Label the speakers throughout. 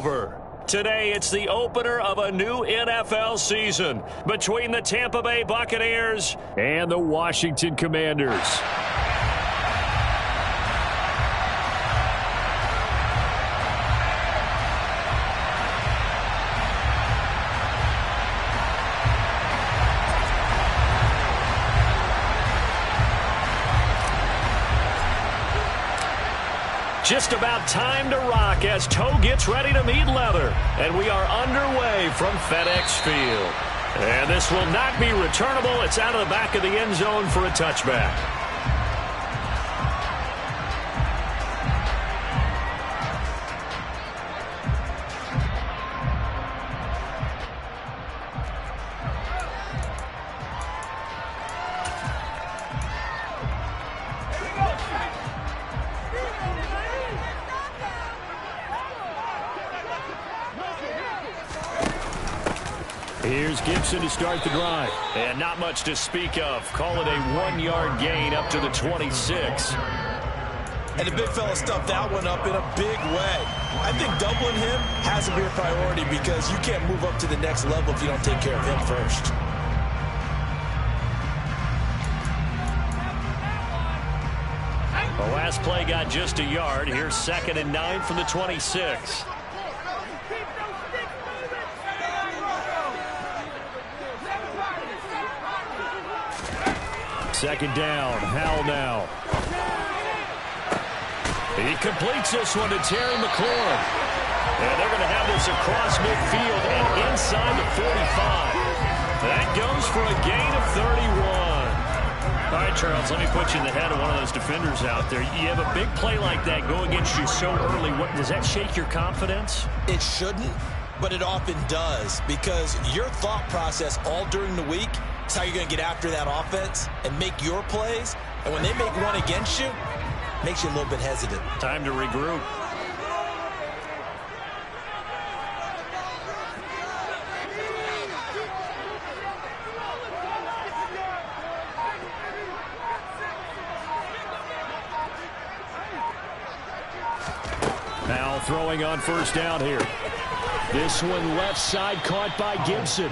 Speaker 1: over. Today, it's the opener of a new NFL season between the Tampa Bay Buccaneers and the Washington Commanders. Just about time to rock as toe gets ready to meet leather. And we are underway from FedEx Field. And this will not be returnable. It's out of the back of the end zone for a touchback. Here's Gibson to start the drive. And not much to speak of. Call it a 1-yard gain up to the 26.
Speaker 2: And the big fella stuffed that one up in a big way. I think doubling him has to be a priority because you can't move up to the next level if you don't take care of him first.
Speaker 1: The last play got just a yard. Here's 2nd and 9 from the 26. Second down, Howell now. He completes this one to Terry McLaurin. And they're going to have this across midfield and inside the 45. That goes for a gain of 31. All right, Charles, let me put you in the head of one of those defenders out there. You have a big play like that go against you so early. Does that shake your confidence?
Speaker 2: It shouldn't, but it often does because your thought process all during the week is how you're going to get after that offense and make your plays. And when they make one against you, it makes you a little bit hesitant.
Speaker 1: Time to regroup. Now throwing on first down here. This one left side caught by Gibson.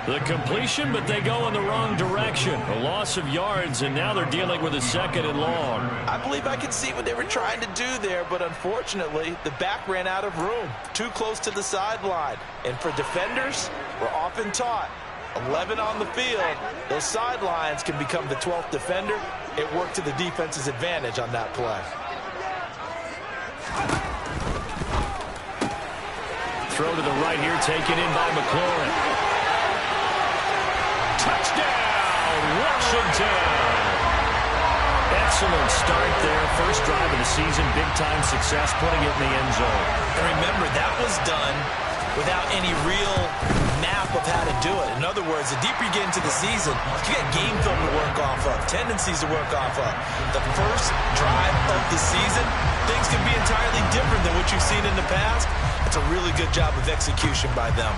Speaker 1: The completion, but they go in the wrong direction. A loss of yards, and now they're dealing with a 2nd and long.
Speaker 2: I believe I can see what they were trying to do there, but unfortunately, the back ran out of room. Too close to the sideline. And for defenders, we're often taught, 11 on the field, those sidelines can become the 12th defender. It worked to the defense's advantage on that play.
Speaker 1: Throw to the right here, taken in by McLaurin. Touchdown, Washington! Excellent start there. First drive of the season, big-time success, putting it in the end zone.
Speaker 2: And remember, that was done without any real map of how to do it. In other words, the deeper you get into the season, you get game film to work off of, tendencies to work off of. The first drive of the season, things can be entirely different than what you've seen in the past. It's a really good job of execution by them.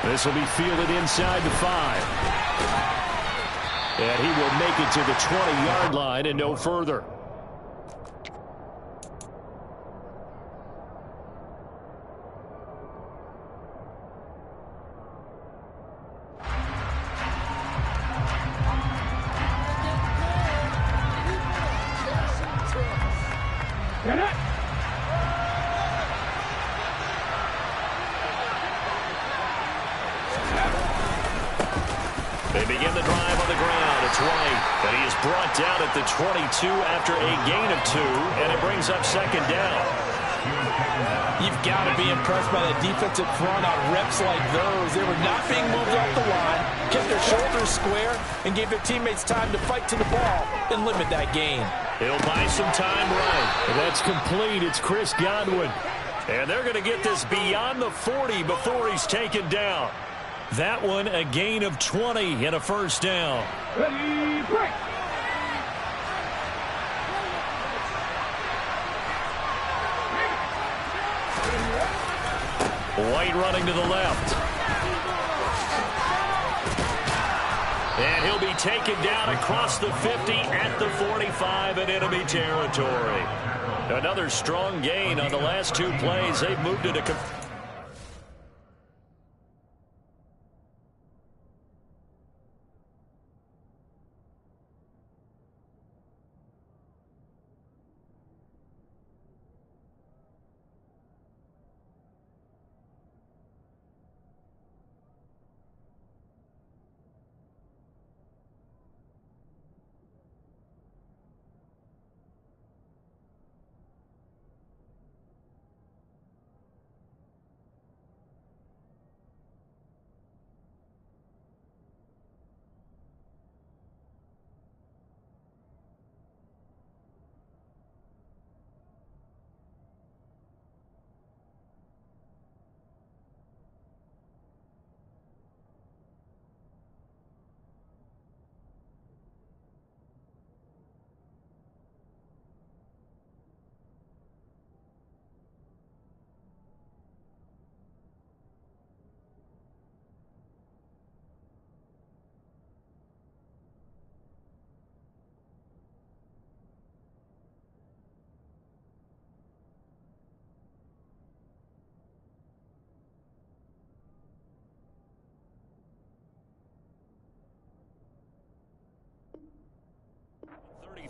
Speaker 1: This will be fielded inside the 5. And he will make it to the 20-yard line and no further. They begin the drive on the ground. It's White, and he is brought down at the 22 after a gain of 2, and it brings up 2nd down.
Speaker 2: You've got to be impressed by the defensive front on reps like those. They were not being moved off the line, kept their shoulders square, and gave their teammates time to fight to the ball and limit that gain.
Speaker 1: He'll buy some time right. And that's complete. It's Chris Godwin. And they're going to get this beyond the 40 before he's taken down. That one, a gain of 20 and a first down.
Speaker 3: Ready, break.
Speaker 1: White running to the left. And he'll be taken down across the 50 at the 45 in enemy territory. Another strong gain on the last two plays. They've moved it a...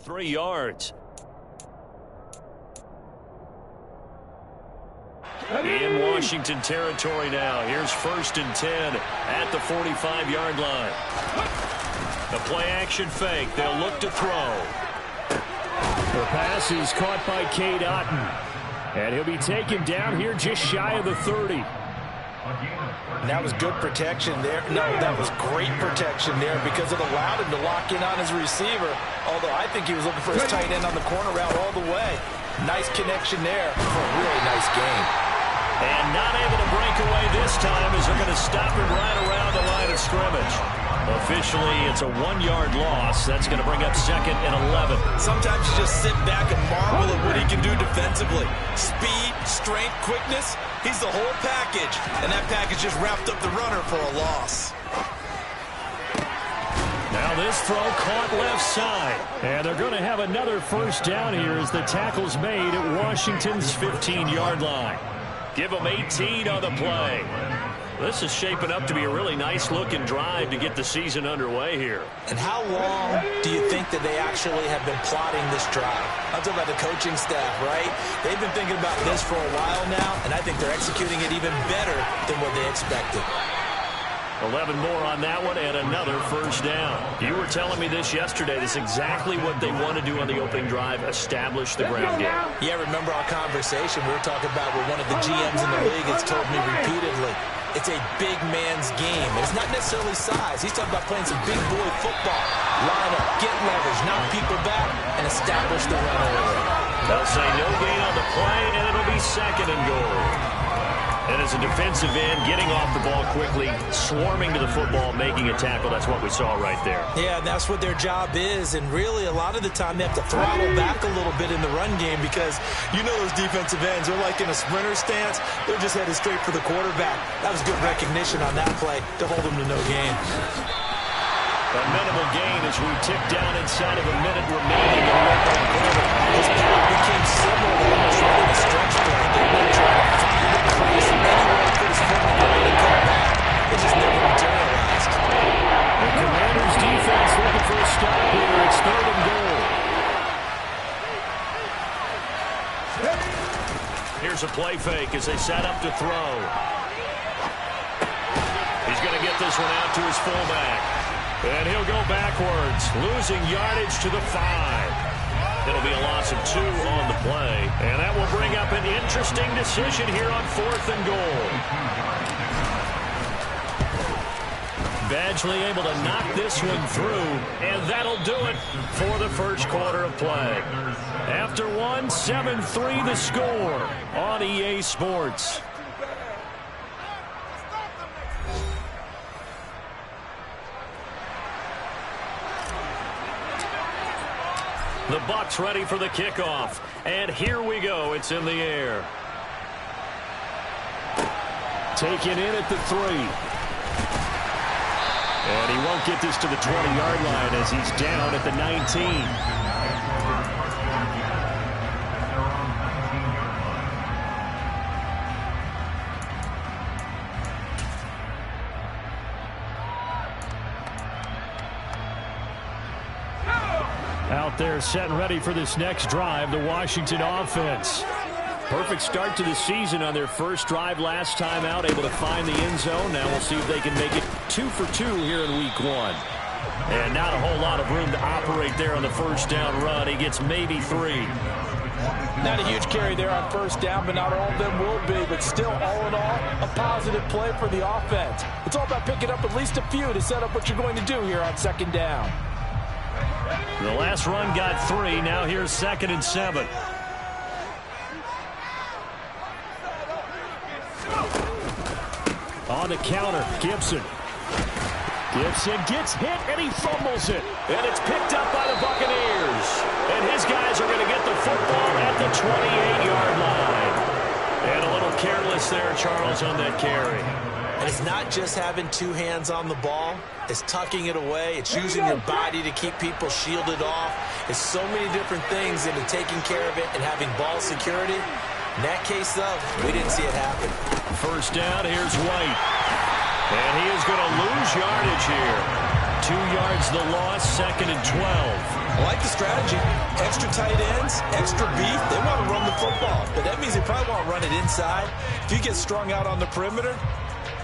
Speaker 1: ...33 yards. In Washington territory now. Here's 1st and 10 at the 45-yard line. The play-action fake. They'll look to throw. The pass is caught by Cade Otton. And he'll be taken down here just shy of the 30.
Speaker 2: And that was good protection there. No, that was great protection there because it allowed him to lock in on his receiver. Although I think he was looking for his tight end on the corner route all the way. Nice connection there for a really nice game.
Speaker 1: And not able to break away this time as they're going to stop him right around the line of scrimmage. Officially, it's a 1-yard loss. That's going to bring up 2nd and 11.
Speaker 2: Sometimes you just sit back and marvel at what he can do defensively. Speed, strength, quickness. He's the whole package. And that package just wrapped up the runner for a loss.
Speaker 1: Now this throw caught left side. And they're going to have another 1st down here as the tackle's made at Washington's 15-yard line. Give them 18 on the play. This is shaping up to be a really nice-looking drive to get the season underway here.
Speaker 2: And how long do you think that they actually have been plotting this drive? I'm talking about the coaching staff, right? They've been thinking about this for a while now, and I think they're executing it even better than what they expected.
Speaker 1: 11 more on that one and another 1st down. You were telling me this yesterday. This is exactly what they want to do on the opening drive, establish the ground game.
Speaker 2: Yeah, remember our conversation we were talking about with one of the GMs in the league has told me repeatedly. It's a big man's game. And it's not necessarily size. He's talking about playing some big boy football. Line up, get leverage, knock people back, and establish the run early.
Speaker 1: They'll say no gain on the play, and it'll be 2nd and goal. And as a defensive end, getting off the ball quickly, swarming to the football, making a tackle, that's what we saw right there.
Speaker 2: Yeah, that's what their job is. And really, a lot of the time, they have to throttle back a little bit in the run game because you know those defensive ends, they're like in a sprinter stance. They're just headed straight for the quarterback. That was good recognition on that play to hold them to no gain.
Speaker 1: A minimal gain as we tick down inside of a minute remaining in the opening quarter.
Speaker 2: This play became similar to almost running a stretch play. They were trying to find a crease and anywhere to put his foot in the ground and come back. It just never materialized.
Speaker 1: The Commanders' defense looking for a stop here. It's 3rd and goal. Here's a play fake as they set up to throw. He's going to get this one out to his fullback. And he'll go backwards, losing yardage to the 5. It'll be a loss of 2 on the play. And that will bring up an interesting decision here on 4th and goal. Badgley able to knock this one through, and that'll do it for the 1st quarter of play. After 1, 7-3 the score on EA Sports. The Bucs ready for the kickoff. And here we go. It's in the air. Taken in at the 3. And he won't get this to the 20-yard line as he's down at the 19. Out there set and ready for this next drive, the Washington offense. Perfect start to the season on their first drive last time out, able to find the end zone. Now we'll see if they can make it 2 for 2 here in week 1. And not a whole lot of room to operate there on the first down run. He gets maybe 3.
Speaker 3: Not a huge carry there on first down, but not all of them will be. But still, all in all, a positive play for the offense. It's all about picking up at least a few to set up what you're going to do here on second down.
Speaker 1: The last run got 3. Now here's 2nd and 7. On the counter, Gibson. Gibson gets hit, and he fumbles it. And it's picked up by the Buccaneers. And his guys are going to get the football at the 28-yard line. And a little careless there, Charles, on that carry.
Speaker 2: And it's not just having 2 hands on the ball. It's tucking it away. It's using your body to keep people shielded off. It's so many different things into taking care of it and having ball security. In that case, though, we didn't see it happen.
Speaker 1: First down, here's White. And he is going to lose yardage here. 2 yards the loss, 2nd and 12.
Speaker 2: I like the strategy. Extra tight ends, extra beef. They want to run the football, but that means they probably won't run it inside. If you get strung out on the perimeter,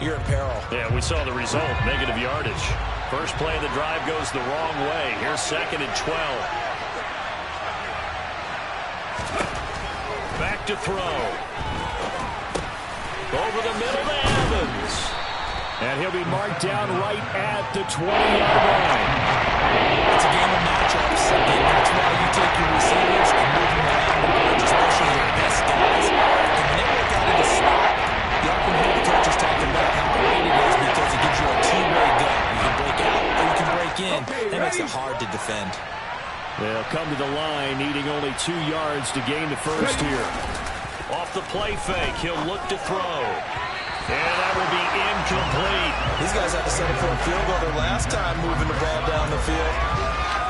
Speaker 2: you're in peril.
Speaker 1: Yeah, we saw the result, negative yardage. First play of the drive goes the wrong way. Here's 2nd and 12. Back to throw. Over the middle to Evans. And he'll be marked down right at the 20-yard line.
Speaker 2: It's a game of matchups, and that's why you take your receivers and move them around the board, especially your best guys. And when they work out in the slot, you often hear the coaches talking about how great it is because it gives you a two-way gun. You can break out or you can break in. That makes it hard to defend.
Speaker 1: They'll come to the line, needing only 2 yards to gain the first here. Off the play fake, he'll look to throw. And that will be incomplete.
Speaker 2: These guys had to set up for a field goal their last time moving the ball down the field.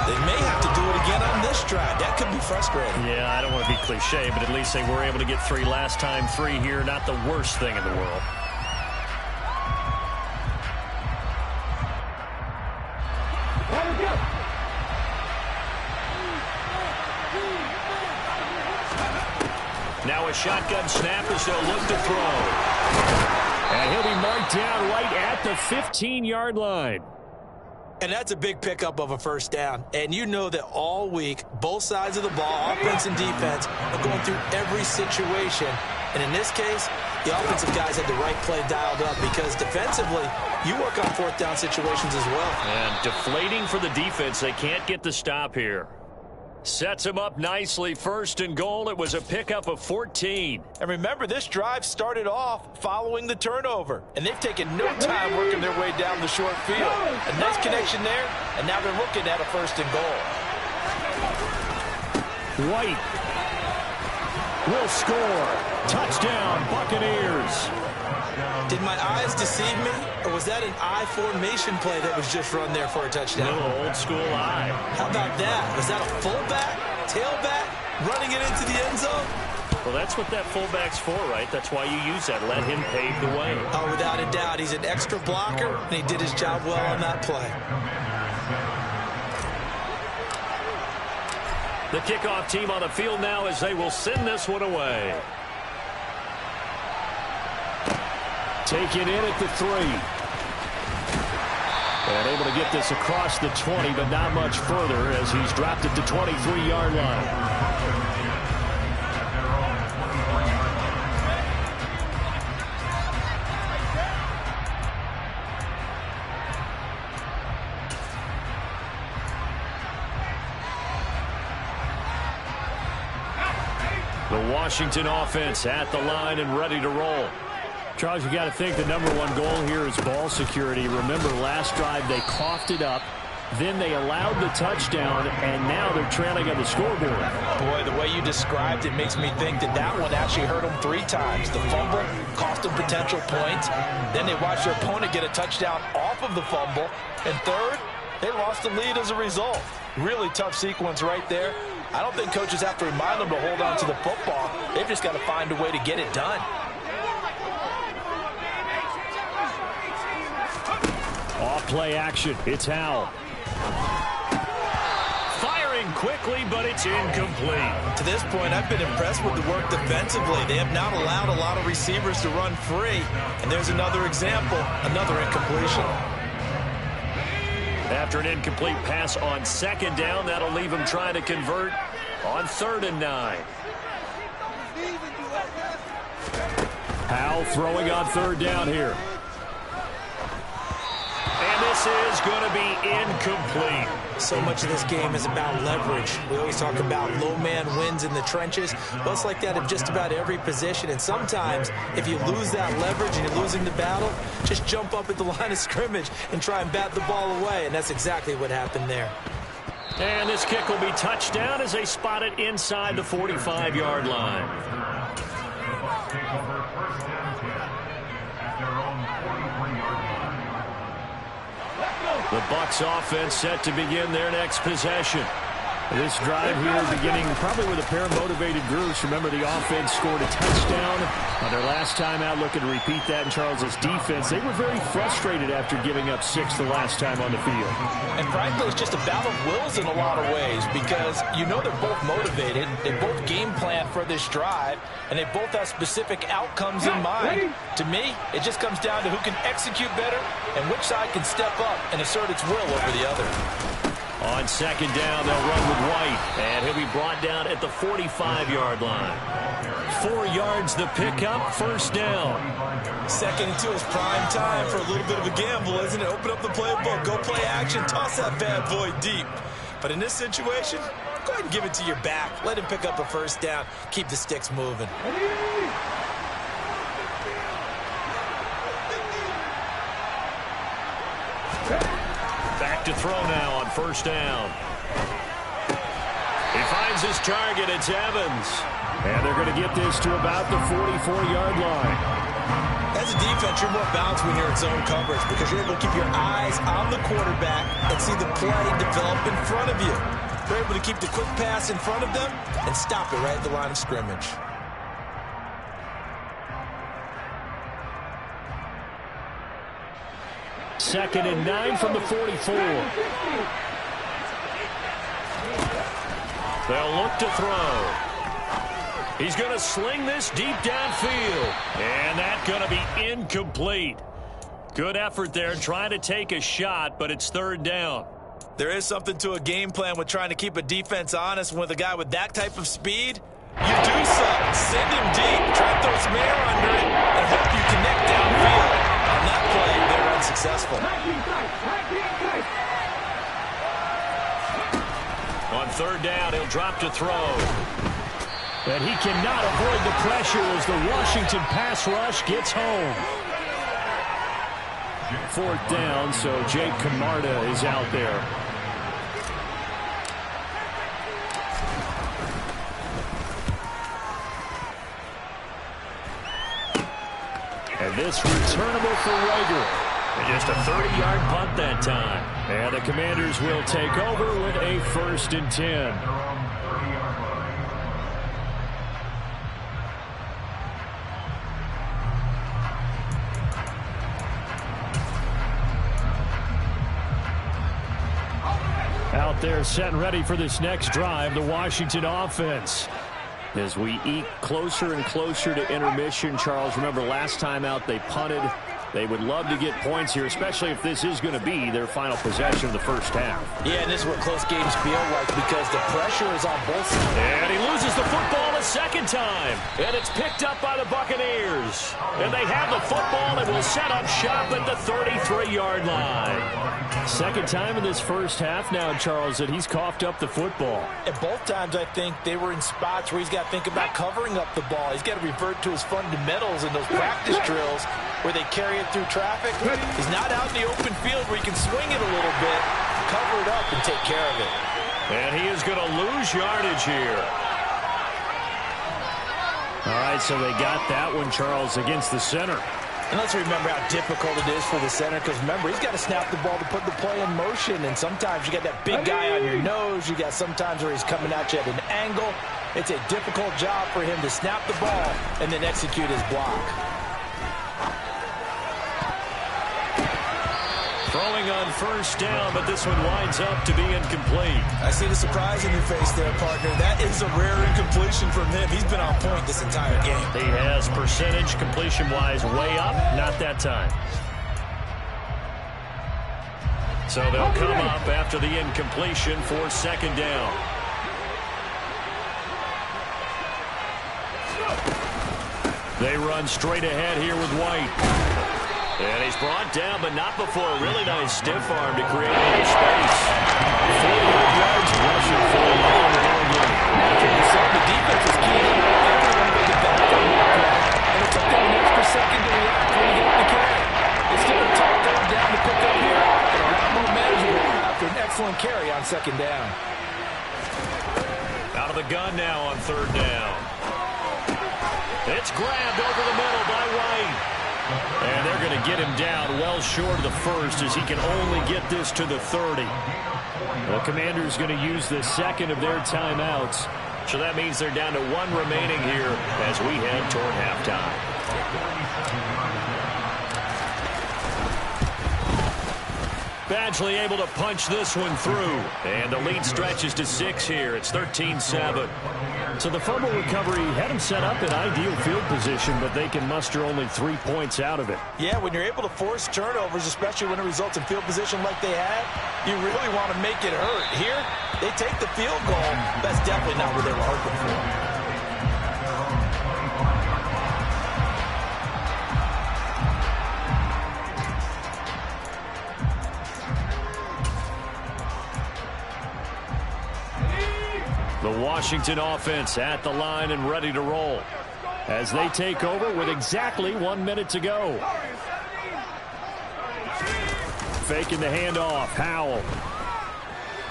Speaker 2: They may have to do it again on this drive. That could be frustrating.
Speaker 1: Yeah, I don't want to be cliche, but at least they were able to get 3 last time. 3 here, not the worst thing in the world. Now a shotgun snap as they'll look to throw. And he'll be marked down right at the 15-yard line.
Speaker 2: And that's a big pickup of a first down. And you know that all week, both sides of the ball, offense and defense, are going through every situation. And in this case, the offensive guys had the right play dialed up because defensively, you work on 4th down situations as well.
Speaker 1: And deflating for the defense. They can't get the stop here. Sets him up nicely. 1st and goal. It was a pickup of 14.
Speaker 3: And remember, this drive started off following the turnover. And they've taken no time working their way down the short field. A nice connection there, and now they're looking at a 1st and goal.
Speaker 1: White will score. Touchdown, Buccaneers.
Speaker 2: Did my eyes deceive me, or was that an I formation play that was just run there for a touchdown?
Speaker 1: A little old school eye.
Speaker 2: How about that? Was that a fullback, tailback, running it into the end zone?
Speaker 1: Well, that's what that fullback's for, right? That's why you use that. Let him pave the way.
Speaker 2: Oh, without a doubt. He's an extra blocker, and he did his job well on that play.
Speaker 1: The kickoff team on the field now as they will send this one away. Taken in at the 3. And able to get this across the 20, but not much further as he's dropped at the 23-yard line. The Washington offense at the line and ready to roll. Charles, you got to think the #1 goal here is ball security. Remember, last drive they coughed it up. Then they allowed the touchdown, and now they're trailing on the scoreboard.
Speaker 3: Boy, the way you described it makes me think that that one actually hurt them 3 times. The fumble cost them potential points. Then they watched their opponent get a touchdown off of the fumble. And third, they lost the lead as a result. Really tough sequence right there. I don't think coaches have to remind them to hold on to the football. They've just got to find a way to get it done.
Speaker 1: Off play action. It's Howell. Firing quickly, but it's incomplete.
Speaker 2: To this point, I've been impressed with the work defensively. They have not allowed a lot of receivers to run free. And there's another example, another incompletion.
Speaker 1: After an incomplete pass on second down, that'll leave him trying to convert on 3rd and 9. Howell throwing on 3rd down here. And this is going to be incomplete.
Speaker 2: So much of this game is about leverage. We always talk about low man wins in the trenches. Well, it's like that in just about every position. And sometimes, if you lose that leverage and you're losing the battle, just jump up at the line of scrimmage and try and bat the ball away. And that's exactly what happened there.
Speaker 1: And this kick will be touchdown as they spot it inside the 45-yard line. The Bucs offense set to begin their next possession. This drive here beginning probably with a pair of motivated groups. Remember, the offense scored a touchdown on their last time out. Looking to repeat that in Charles's defense. They were very frustrated after giving up 6 the last time on the field.
Speaker 3: And frankly, it's just a battle of wills in a lot of ways because you know they're both motivated. They both game plan for this drive, and they both have specific outcomes in mind. To me, it just comes down to who can execute better and which side can step up and assert its will over the other.
Speaker 1: On second down, they'll run with White, and he'll be brought down at the 45-yard line. 4 yards the pickup, 1st down.
Speaker 2: 2nd and 2 is prime time for a little bit of a gamble, isn't it? Open up the playbook, go play action, toss that bad boy deep. But in this situation, go ahead and give it to your back. Let him pick up a 1st down, keep the sticks moving.
Speaker 1: Back to throw now on 1st down. He finds his target. It's Evans. And they're going to get this to about the 44-yard line.
Speaker 2: As a defense, you're more balanced when you're in zone coverage because you're able to keep your eyes on the quarterback and see the play develop in front of you. You're able to keep the quick pass in front of them and stop it right at the line of scrimmage.
Speaker 1: Second and 9 from the 44. They'll look to throw. He's going to sling this deep downfield. And that's going to be incomplete. Good effort there trying to take a shot, but it's 3rd down.
Speaker 2: There is something to a game plan with trying to keep a defense honest. With a guy with that type of speed, you do something. Send him deep. Try to throw some air under it and hope you connect downfield. On that play, they're unsuccessful.
Speaker 1: On 3rd down, he'll drop to throw. But he cannot avoid the pressure as the Washington pass rush gets home. 4th down, so Jake Camarda is out there. And this returnable for Rager. And just a 30-yard punt that time. And the Commanders will take over with a 1st and 10. Out there set and ready for this next drive, the Washington offense. As we eke closer and closer to intermission, Charles, remember last time out they punted. They would love to get points here, especially if this is going to be their final possession of the 1st half.
Speaker 3: Yeah, and this is what close games feel like because the pressure is on both sides.
Speaker 1: And he loses the football a 2nd time. And it's picked up by the Buccaneers. And they have the football and will set up shop at the 33-yard line. 2nd time in this 1st half now, Charles, that he's coughed up the football.
Speaker 3: And both times, I think, they were in spots where he's got to think about covering up the ball. He's got to revert to his fundamentals in those practice drills where they carry it through traffic. He's not out in the open field where he can swing it a little bit, cover it up, and take care of it.
Speaker 1: And he is going to lose yardage here. All right, so they got that one, Charles, against the center.
Speaker 3: And let's remember how difficult it is for the center, because remember, he's got to snap the ball to put the play in motion, and sometimes you got that big guy on your nose. You got sometimes where he's coming at you at an angle. It's a difficult job for him to snap the ball and then execute his block.
Speaker 1: Throwing on first down, but this one winds up to be incomplete.
Speaker 2: I see the surprise in your face there, partner. That is a rare incompletion from him. He's been on point this entire game.
Speaker 1: He has percentage completion-wise way up, not that time. So they'll come up after the incompletion for second down. They run straight ahead here with White. And he's brought down, but not before a really nice stiff arm to create more space. 48 yards rushing for a long Oregon.
Speaker 3: The defense is key. And it took them an extra second to react when he got the carry. They still have talked them down to pick up here. And a lot more manageable after an excellent carry on second down.
Speaker 1: Out of the gun now on third down. It's grabbed over the middle by White. And they're going to get him down well short of the first, as he can only get this to the 30. The Commanders going to use the second of their timeouts. So that means they're down to one remaining here as we head toward halftime. Badgley able to punch this one through. And the lead stretches to 6 here. It's 13-7. So the fumble recovery had them set up in ideal field position, but they can muster only 3 points out of it.
Speaker 3: Yeah, when you're able to force turnovers, especially when it results in field position like they had, you really want to make it hurt. Here, they take the field goal. That's definitely not what they were hoping for.
Speaker 1: The Washington offense at the line and ready to roll as they take over with exactly 1 minute to go. Faking the handoff. Howell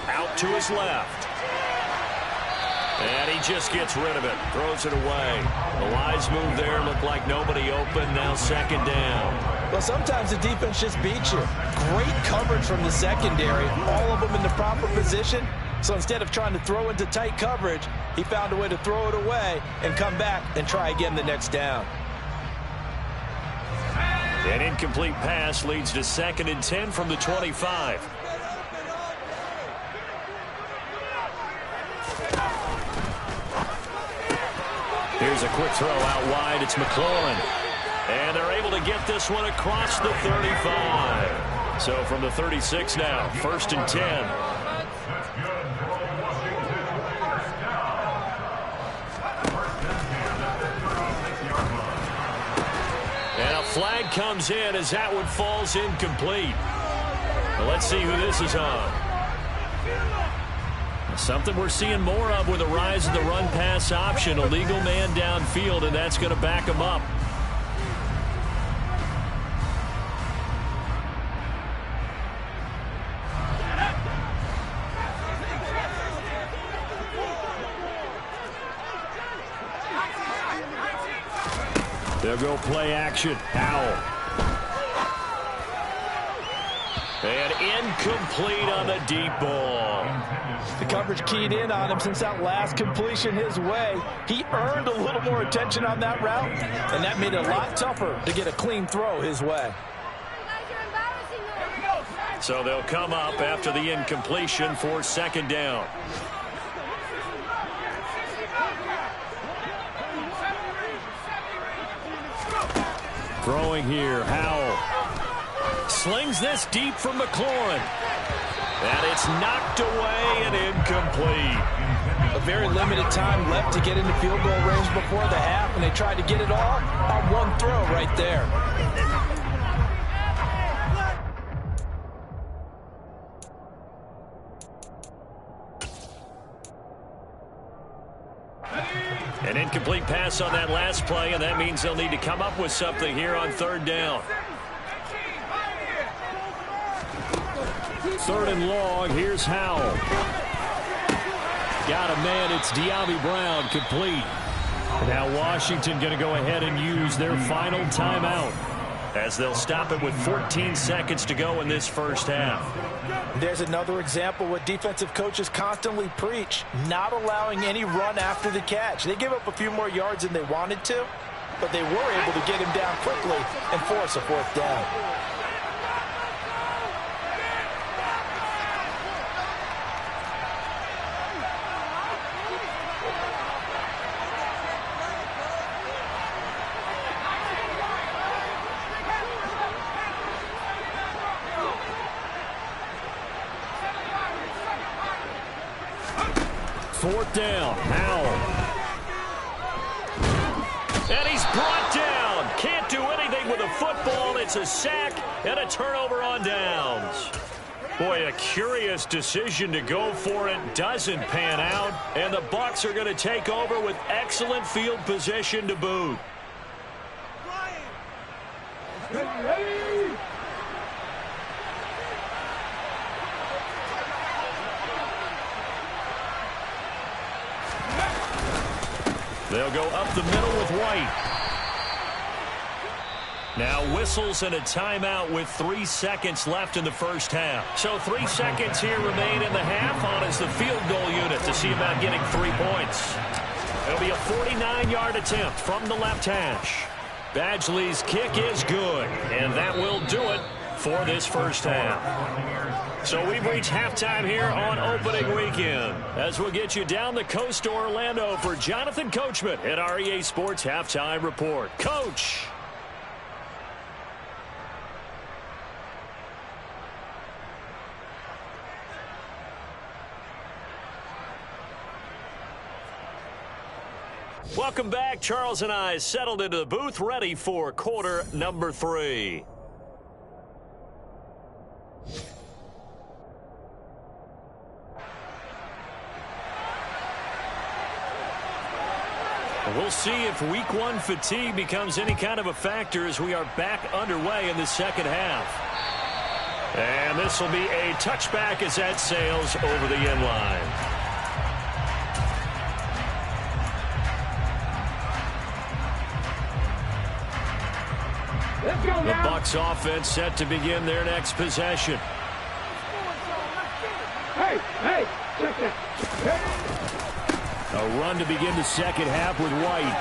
Speaker 1: out to his left. And he just gets rid of it. Throws it away. The wise move there. Looked like nobody open. Now second down.
Speaker 3: Well, sometimes the defense just beats you. Great coverage from the secondary. All of them in the proper position. So instead of trying to throw into tight coverage, he found a way to throw it away and come back and try again the next down.
Speaker 1: An incomplete pass leads to 2nd and 10 from the 25. Here's a quick throw out wide. It's McLaurin. And they're able to get this one across the 35. So from the 36 now, 1st and 10. And a flag comes in as that one falls incomplete. Well, let's see who this is on. Something we're seeing more of with the rise of the run-pass option. A legal man downfield, and that's going to back him up. They'll go play action. Howell. And incomplete on the deep ball.
Speaker 3: The coverage keyed in on him since that last completion his way. He earned a little more attention on that route, and that made it a lot tougher to get a clean throw his way.
Speaker 1: So they'll come up after the incompletion for second down. Throwing here, Howell. Slings this deep from McLaurin. And it's knocked away and incomplete.
Speaker 3: A very limited time left to get into field goal range before the half, and they tried to get it all on one throw right there.
Speaker 1: An incomplete pass on that last play, and that means they'll need to come up with something here on third down. 3rd and long. Here's Howell. Got a man. It's De'Ami Brown, complete. And now Washington going to go ahead and use their final timeout. as they'll stop it with 14 seconds to go in this first half.
Speaker 3: There's another example what defensive coaches constantly preach, not allowing any run after the catch. They gave up a few more yards than they wanted to, but they were able to get him down quickly and force a fourth down.
Speaker 1: Fourth down, Howell. And he's brought down. Can't do anything with a football. It's a sack and a turnover on downs. Boy, a curious decision to go for it. Doesn't pan out. And the Bucs are going to take over with excellent field position to boot. They'll go up the middle with White. Now whistles and a timeout with 3 seconds left in the first half. So 3 seconds here remain in the half on as the field goal unit to see about getting 3 points. It'll be a 49-yard attempt from the left hash. Badgley's kick is good, and that will do it for this first half. So we've reached halftime here on opening weekend, as we'll get you down the coast to Orlando for Jonathan Coachman at our EA Sports Halftime Report. Coach. Welcome back. Charles and I settled into the booth, ready for quarter number 3. We'll see if week 1 fatigue becomes any kind of a factor as we are back underway in the second half. And this will be a touchback as that sails over the end line. The Bucs offense set to begin their next possession.
Speaker 4: Hey, check that.
Speaker 1: A run to begin the second half with White.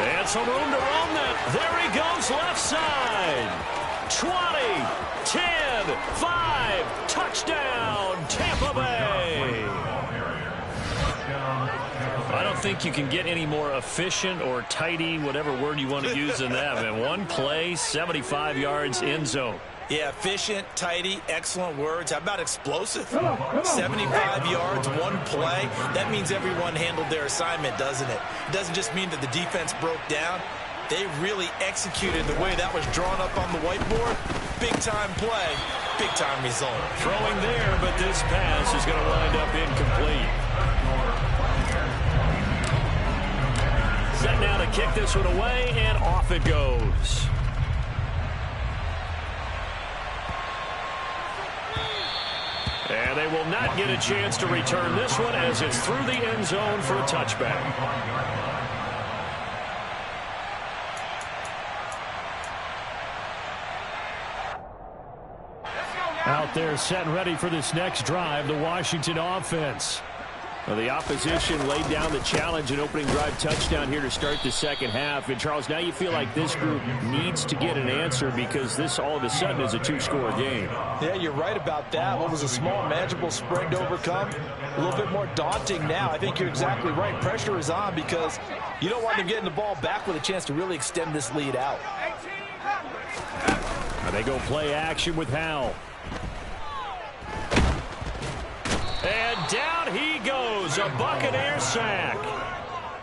Speaker 1: And some room to run that. There he goes left side. 20, 10, 5, touchdown, Tampa Bay. I don't think you can get any more efficient or tidy, whatever word you want to use in that, man. One play, 75 yards, end zone.
Speaker 2: Yeah, efficient, tidy, excellent words. How about explosive? 75 yards, one play. That means everyone handled their assignment, doesn't it? It doesn't just mean that the defense broke down. They really executed the way that was drawn up on the whiteboard. Big-time play, big-time result.
Speaker 1: Throwing there, but this pass is going to wind up incomplete. Set now to kick this one away, and off it goes. And they will not get a chance to return this one as it's through the end zone for a touchback. Out there set and ready for this next drive, the Washington offense. Well, the opposition laid down the challenge and opening drive touchdown here to start the second half. And, Charles, now you feel like this group needs to get an answer because this all of a sudden is a 2-score game.
Speaker 3: Yeah, you're right about that. What was a small, manageable spring to overcome, a little bit more daunting now. I think you're exactly right. Pressure is on because you don't want them getting the ball back with a chance to really extend this lead out.
Speaker 1: And they go play action with Howell. And down he goes, a Buccaneer sack.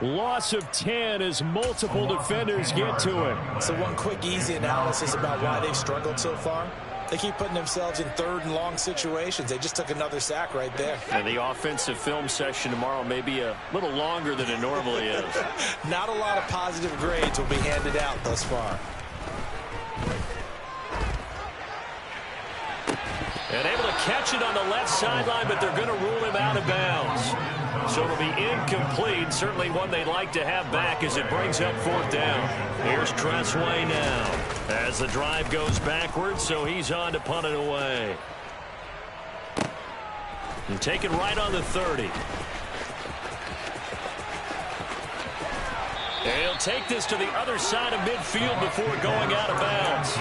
Speaker 1: Loss of 10 as multiple defenders get to him.
Speaker 2: So one quick, easy analysis about why they've struggled so far. They keep putting themselves in third and long situations. They just took another sack right there.
Speaker 1: And the offensive film session tomorrow may be a little longer than it normally is.
Speaker 2: Not a lot of positive grades will be handed out thus far.
Speaker 1: And able to catch it on the left sideline, but they're going to rule him out of bounds. So it'll be incomplete. Certainly one they'd like to have back as it brings up 4th down. Here's Tressway now as the drive goes backwards, so he's on to punt it away. And take it right on the 30. And he'll take this to the other side of midfield before going out of bounds.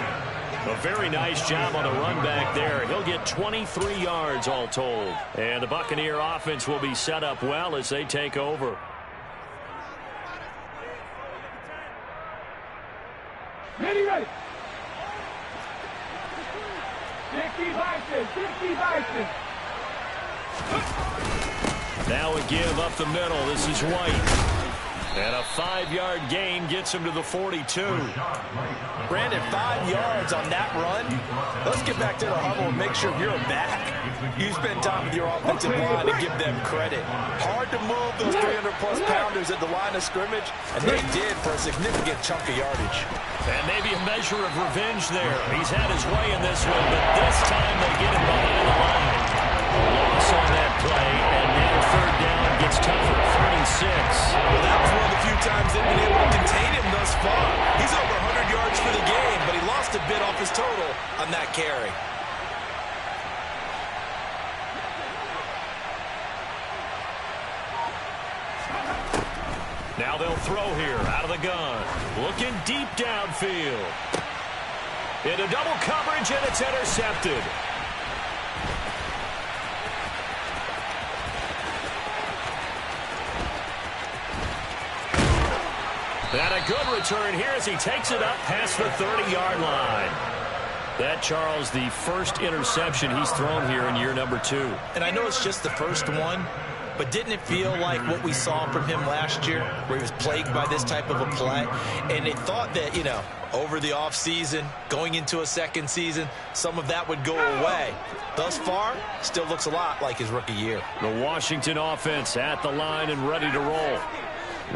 Speaker 1: A very nice job on the run back there. He'll get 23 yards all told. And the Buccaneer offense will be set up well as they take over.
Speaker 4: Ready. 60 Bison, 60 Bison.
Speaker 1: Now a give up the middle. This is White. And a 5-yard gain gets him to the 42.
Speaker 2: Brandon, 5 yards on that run. Let's get back to the huddle and make sure you're back. You spend time with your offensive line and give them credit. Hard to move those 300-plus pounders at the line of scrimmage, and they did for a significant chunk of yardage.
Speaker 1: And maybe a measure of revenge there. He's had his way in this one, but this time they get him behind the line. A loss on that play, and now 3rd down gets tougher. 36.
Speaker 2: Well, that was one of the few times they've been able to contain him thus far. He's over 100 yards for the game, but he lost a bit off his total on that carry.
Speaker 1: Now they'll throw here out of the gun. Looking deep downfield. Into double coverage, and it's intercepted. And a good return here as he takes it up past the 30-yard line. That, Charles, the first interception he's thrown here in year number 2.
Speaker 2: And I know it's just the first one, but didn't it feel like what we saw from him last year, where he was plagued by this type of a play? And they thought that, you know, over the offseason, going into a second season, some of that would go away. Thus far, still looks a lot like his rookie year.
Speaker 1: The Washington offense at the line and ready to roll.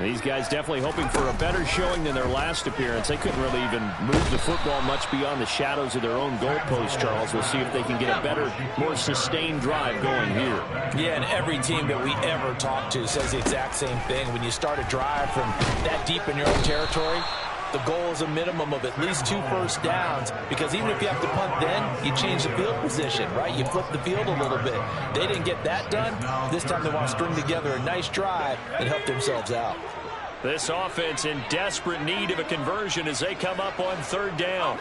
Speaker 1: These guys definitely hoping for a better showing than their last appearance. They couldn't really even move the football much beyond the shadows of their own goalpost, Charles. We'll see if they can get a better, more sustained drive going here.
Speaker 3: Yeah, and every team that we ever talk to says the exact same thing. When you start a drive from that deep in your own territory, the goal is a minimum of at least 2 first downs, because even if you have to punt then, you change the field position, right? You flip the field a little bit. They didn't get that done. This time they want to string together a nice drive and help themselves out.
Speaker 1: This offense in desperate need of a conversion as they come up on 3rd down.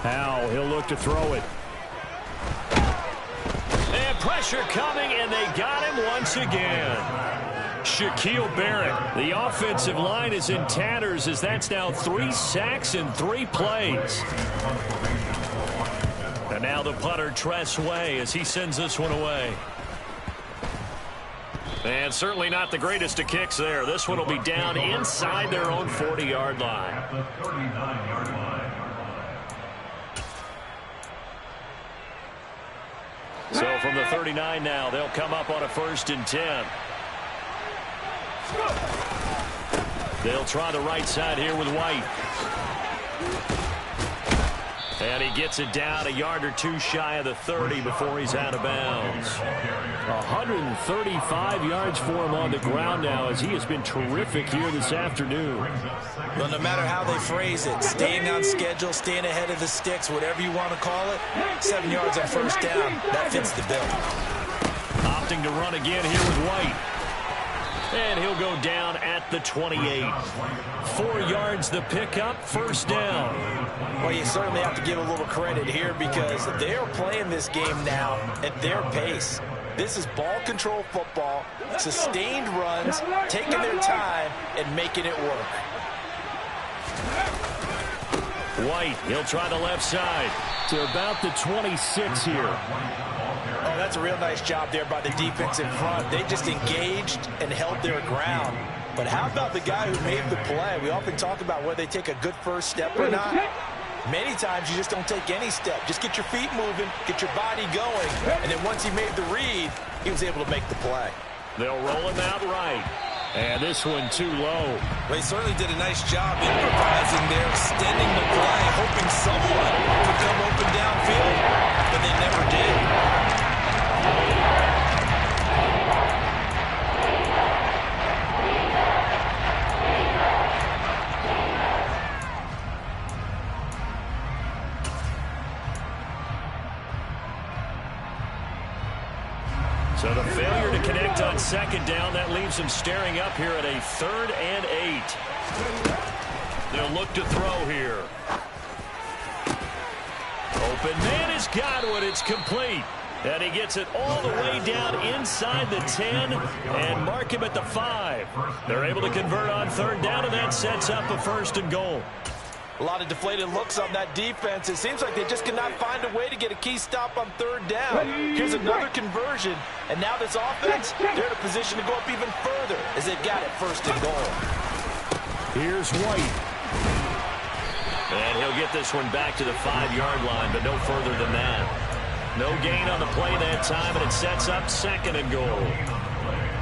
Speaker 1: Howell, he'll look to throw it. And pressure coming, and they got him once again. Shaquille Barrett. The offensive line is in tatters as that's now 3 sacks in 3 plays. And now the punter, Tressway, as he sends this one away. And certainly not the greatest of kicks there. This one will be down inside their own 40-yard line. So from the 39 now, they'll come up on a 1st and 10. They'll try the right side here with White. And he gets it down a yard or 2 shy of the 30 before he's out of bounds. 135 yards for him on the ground now as he has been terrific here this afternoon.
Speaker 2: Well, no matter how they phrase it, staying on schedule, staying ahead of the sticks, whatever you want to call it, 7 yards on 1st down, that fits the bill.
Speaker 1: Opting to run again here with White. And he'll go down at the 28. 4 yards the pickup, 1st down.
Speaker 2: Well, you certainly have to give a little credit here because they're playing this game now at their pace. This is ball control football, sustained runs, taking their time and making it work.
Speaker 1: White, he'll try the left side to about the 26 here.
Speaker 2: Oh, that's a real nice job there by the defense in front. They just engaged and held their ground. But how about the guy who made the play? We often talk about whether they take a good first step or not. Many times you just don't take any step. Just get your feet moving, get your body going, and then once he made the read, he was able to make the play.
Speaker 1: They'll roll him out right. And this one too low.
Speaker 2: They certainly did a nice job improvising there, extending the play, hoping someone would come open downfield, but they never did.
Speaker 1: So the failure to connect on second down, that leaves them staring up here at a 3rd and 8. They'll look to throw here. Open man has got one. It's complete. And he gets it all the way down inside the 10 and mark him at the 5. They're able to convert on 3rd down, and that sets up a 1st and goal.
Speaker 3: A lot of deflated looks on that defense. It seems like they just cannot find a way to get a key stop on 3rd down. Here's another conversion, and now this offense, they're in a position to go up even further as they've got it 1st and goal.
Speaker 1: Here's White. And he'll get this one back to the 5-yard line, but no further than that. No gain on the play that time, and it sets up 2nd and goal.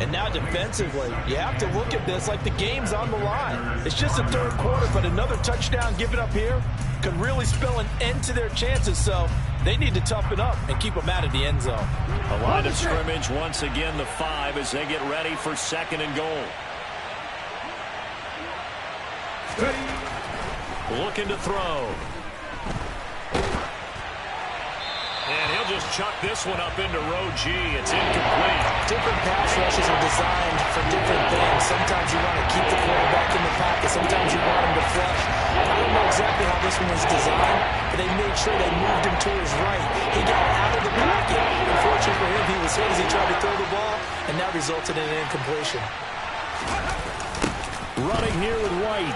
Speaker 3: And now defensively, you have to look at this like the game's on the line. It's just the 3rd quarter, but another touchdown given up here could really spell an end to their chances. So they need to toughen up and keep them out of the end zone.
Speaker 1: A line of scrimmage once again, the 5, as they get ready for 2nd and goal. Looking to throw. And he'll just chuck this one up into row G. It's incomplete.
Speaker 3: Different pass rushes are designed for different things. Sometimes you want to keep the quarterback in the pocket. Sometimes you want him to flush. I don't know exactly how this one was designed, but they made sure they moved him to his right. He got out of the pocket. Unfortunately for him, he was hit as he tried to throw the ball, and that resulted in an incompletion.
Speaker 1: Running here with White.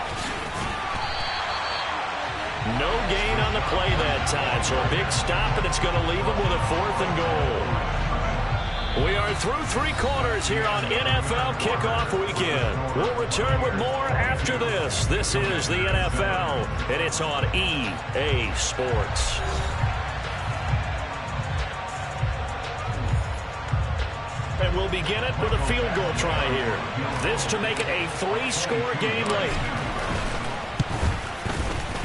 Speaker 1: No gain on the play that time, so a big stop, and it's going to leave them with a 4th and goal. We are through 3 quarters here on NFL Kickoff Weekend. We'll return with more after this. This is the NFL, and it's on EA Sports. And we'll begin it with a field goal try here. This to make it a 3-score game late.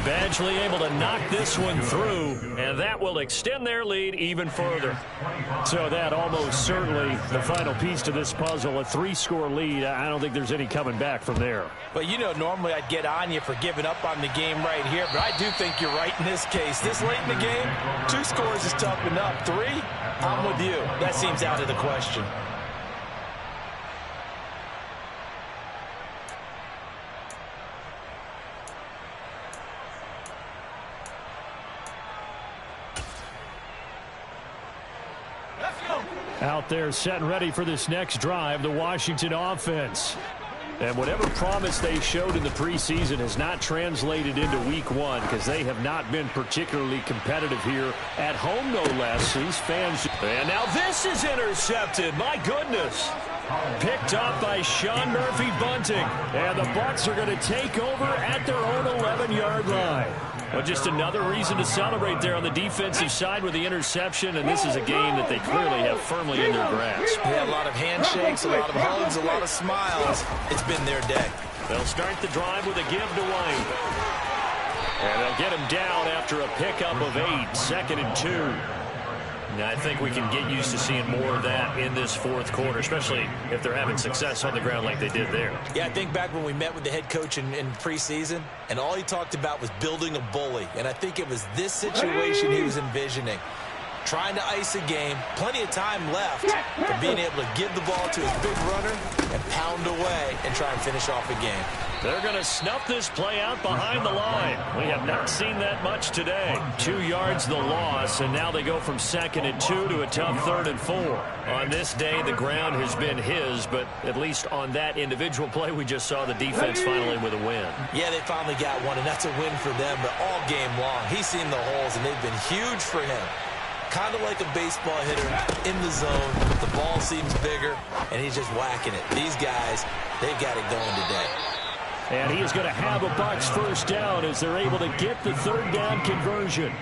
Speaker 1: Badgley able to knock this one through, and that will extend their lead even further. So that almost certainly the final piece to this puzzle, a 3-score lead. I don't think there's any coming back from there.
Speaker 3: But, you know, normally I'd get on you for giving up on the game right here, but I do think you're right in this case. This late in the game, 2 scores is tough enough. 3, I'm with you. That seems out of the question.
Speaker 1: Out there set and ready for this next drive, the Washington offense. And whatever promise they showed in the preseason has not translated into week 1 because they have not been particularly competitive here at home, no less. These fans. And now this is intercepted. My goodness. Picked up by Sean Murphy-Bunting. And the Bucs are going to take over at their own 11-yard line. Well, just another reason to celebrate there on the defensive side with the interception, and this is a game that they clearly have firmly in their grasp.
Speaker 3: Yeah, a lot of handshakes, a lot of hugs, a lot of smiles. It's been their day.
Speaker 1: They'll start the drive with a give to White. And they'll get him down after a pickup of 8, 2nd and 2. Now, I think we can get used to seeing more of that in this 4th quarter, especially if they're having success on the ground like they did there.
Speaker 2: Yeah, I think back when we met with the head coach in preseason, and all he talked about was building a bully. And I think it was this situation he was envisioning. Trying to ice a game, plenty of time left, but being able to give the ball to his big runner and pound away and try and finish off a game.
Speaker 1: They're going to snuff this play out behind the line. We have not seen that much today. 2 yards the loss, and now they go from 2nd and 2 to a tough 3rd and 4. On this day, the ground has been his, but at least on that individual play, we just saw the defense finally with a win.
Speaker 2: Yeah, they finally got one, and that's a win for them, but all game long, he's seen the holes, and they've been huge for him. Kind of like a baseball hitter in the zone. The ball seems bigger, and he's just whacking it. These guys, they've got it going today.
Speaker 1: And he is going to have a Bucs 1st down as they're able to get the 3rd down conversion.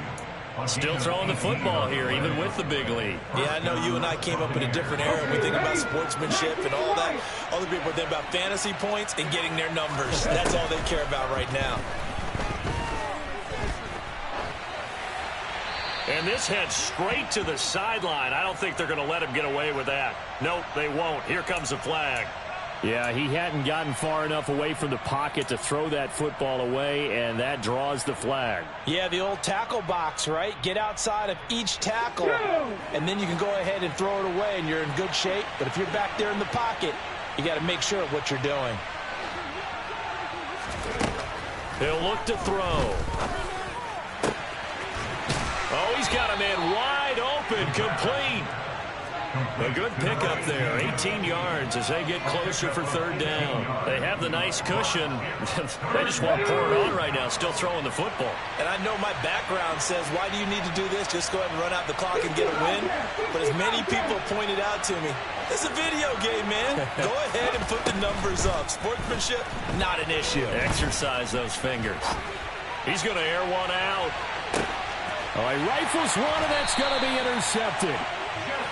Speaker 1: Still throwing the football here, even with the big lead.
Speaker 2: Yeah, I know you and I came up in a different era. We think about sportsmanship and all that. Other people think about fantasy points and getting their numbers. That's all they care about right now.
Speaker 1: And this heads straight to the sideline. I don't think they're going to let him get away with that. Nope, they won't. Here comes the flag.
Speaker 5: Yeah, he hadn't gotten far enough away from the pocket to throw that football away, and that draws the flag.
Speaker 3: Yeah, the old tackle box, right? Get outside of each tackle, and then you can go ahead and throw it away, and you're in good shape. But if you're back there in the pocket, you got to make sure of what you're doing.
Speaker 1: He'll look to throw. Oh, he's got a man wide open, complete. A good pickup there, 18 yards as they get closer for third down. They have the nice cushion. They just want to pour it on right now, still throwing the football.
Speaker 2: And I know my background says, why do you need to do this? Just go ahead and run out the clock and get a win. But as many people pointed out to me, it's a video game, man. Go ahead and put the numbers up. Sportsmanship, not an issue.
Speaker 1: Exercise those fingers. He's going to air one out.
Speaker 5: Oh, he rifles one, and that's going to be intercepted.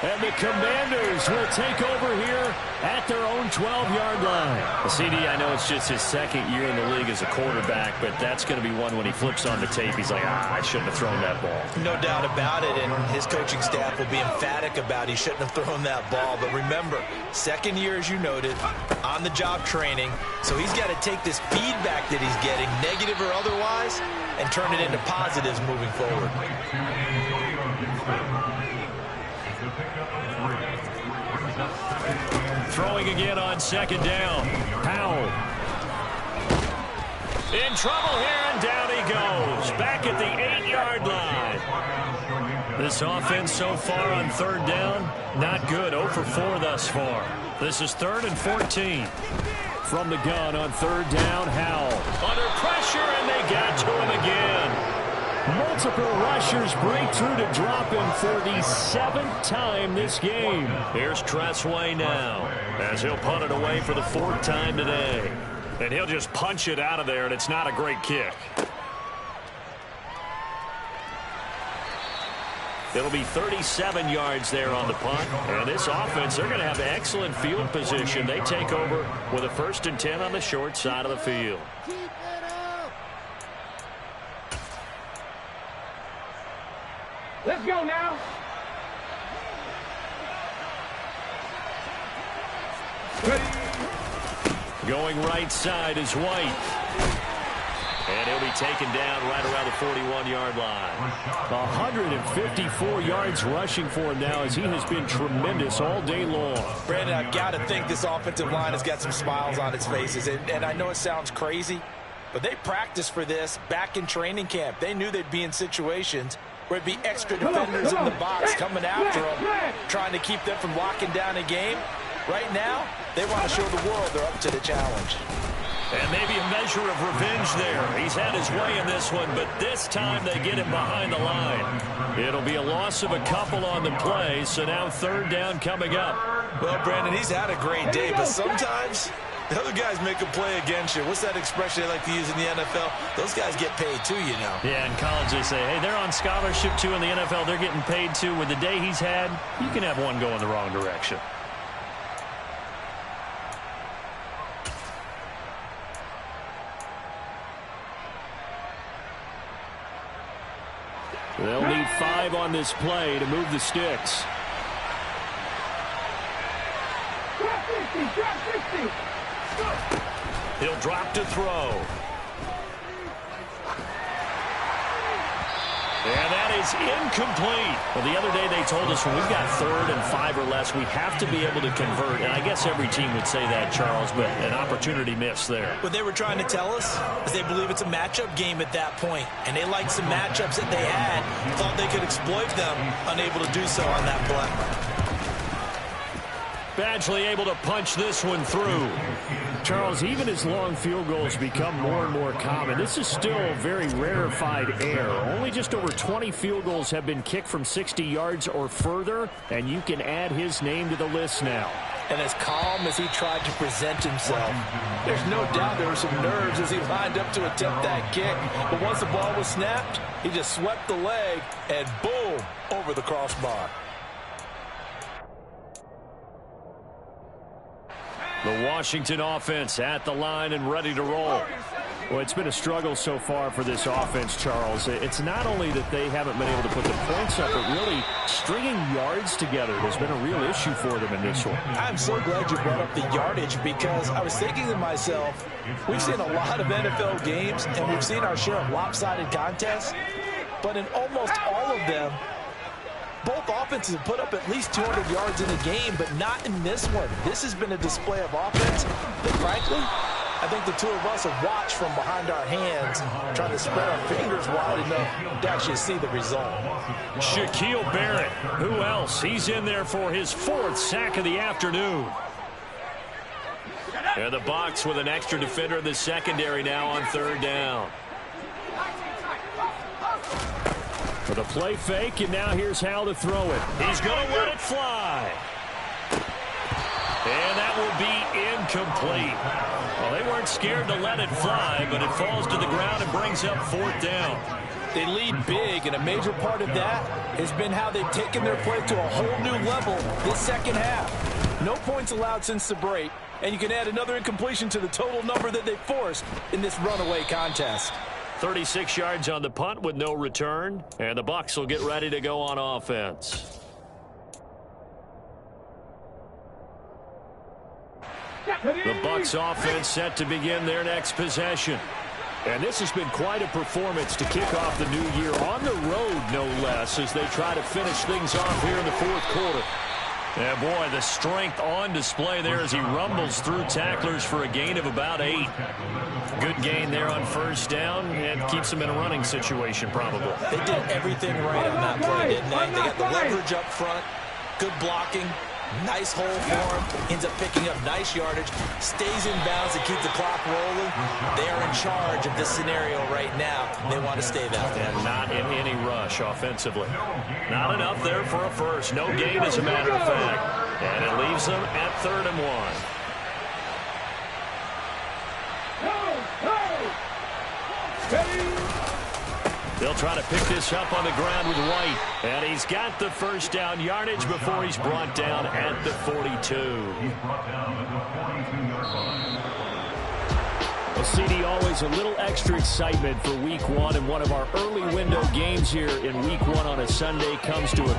Speaker 5: And the Commanders will take over here at their own 12-yard line.
Speaker 1: CD, I know it's just his second year in the league as a quarterback, but that's going to be one when he flips on the tape. He's like, I shouldn't have thrown that ball.
Speaker 2: No doubt about it, and his coaching staff will be emphatic about he shouldn't have thrown that ball. But remember, second year, as you noted, on-the-job training, so he's got to take this feedback that he's getting, negative or otherwise, and turn it into positives moving forward.
Speaker 1: Throwing again on second down. Powell. In trouble here, and down he goes. Back at the 8-yard line. This offense so far on third down, not good. 0 for 4 thus far. This is 3rd and 14.
Speaker 5: From the gun on third down, Howell.
Speaker 1: Under pressure, and they got to him again.
Speaker 5: Multiple rushers break through to drop him for the 7th time this game.
Speaker 1: Here's Tressway now, as he'll punt it away for the 4th time today. And he'll just punch it out of there, and it's not a great kick. It'll be 37 yards there on the punt. And this offense, they're going to have excellent field position. They take over with a 1st and 10 on the short side of the field.
Speaker 4: Let's go now.
Speaker 1: Going right side is White. And he'll be taken down right around the 41-yard line.
Speaker 5: 154 yards rushing for him now as he has been tremendous all day long.
Speaker 2: Brandon, I've got to think this offensive line has got some smiles on its faces. And I know it sounds crazy, but they practiced for this back in training camp. They knew they'd be in situations where it'd be extra defenders in the box coming after them, trying to keep them from locking down a game. Right now, they want to show the world they're up to the challenge.
Speaker 1: And maybe a measure of revenge there. He's had his way in this one, but this time they get him behind the line. It'll be a loss of a couple on the play, so now 3rd down coming up.
Speaker 2: Well, Brandon, he's had a great day, but sometimes the other guys make a play against you. What's that expression they like to use in the NFL? Those guys get paid too, you know.
Speaker 1: Yeah, in college they say, hey, they're on scholarship too. In the NFL, they're getting paid too. With the day he's had, you can have one go in the wrong direction.
Speaker 5: They'll need 5 on this play to move the sticks.
Speaker 1: He'll drop to throw. And that is incomplete. Well, the other day they told us when we've got 3rd and 5 or less, we have to be able to convert. And I guess every team would say that, Charles, but an opportunity missed there.
Speaker 2: What they were trying to tell us is they believe it's a matchup game at that point. And they liked some matchups that they had, thought they could exploit them, unable to do so on that play.
Speaker 1: Badgley able to punch this one through.
Speaker 5: Charles, even as long field goals become more and more common, this is still very rarefied air. Only just over 20 field goals have been kicked from 60 yards or further, and you can add his name to the list now.
Speaker 3: and as calm as he tried to present himself. There's no doubt there were some nerves as he lined up to attempt that kick. But once the ball was snapped, he just swept the leg and boom, over the crossbar.
Speaker 5: The Washington offense at the line and ready to roll. Well, it's been a struggle so far for this offense, Charles. It's not only that they haven't been able to put the points up, but really stringing yards together has been a real issue for them in this one.
Speaker 3: I'm so glad you brought up the yardage, because I was thinking to myself, we've seen a lot of NFL games and we've seen our share of lopsided contests, but in almost all of them, both offenses have put up at least 200 yards in a game, but not in this one. This has been a display of offense that, frankly, I think the two of us have watched from behind our hands, trying to spread our fingers wide enough to actually see the result.
Speaker 5: Shaquille Barrett, who else? He's in there for his 4th sack of the afternoon. And the box with an extra defender in the secondary now on 3rd down. For the play fake, and now here's how to throw it. He's going to let it fly. And that will be incomplete. Well, they weren't scared to let it fly, but it falls to the ground and brings up 4th down.
Speaker 3: They lead big, and a major part of that has been how they've taken their play to a whole new level this second half. No points allowed since the break, and you can add another incompletion to the total number that they forced in this runaway contest.
Speaker 5: 36 yards on the punt with no return, and the Bucs will get ready to go on offense. The Bucs offense set to begin their next possession. And this has been quite a performance to kick off the new year on the road, no less, as they try to finish things off here in the 4th quarter. And boy, the strength on display there as he rumbles through tacklers for a gain of about 8. Good gain there on 1st down, and keeps them in a running situation probably.
Speaker 2: They did everything right on that play, didn't they? They got the leverage up front, good blocking, nice hole for him, ends up picking up nice yardage, stays in bounds to keep the clock rolling. They are in charge of this scenario right now. They want to stay that way.
Speaker 5: And not in any rush offensively. Not enough there for a first. No gain, as a matter of fact. And it leaves them at 3rd and 1. They'll try to pick this up on the ground with White. And he's got the 1st down yardage before he's brought down at the 42. Well, CD, always a little extra excitement for Week 1. And one of our early window games here in Week 1 on a Sunday comes to a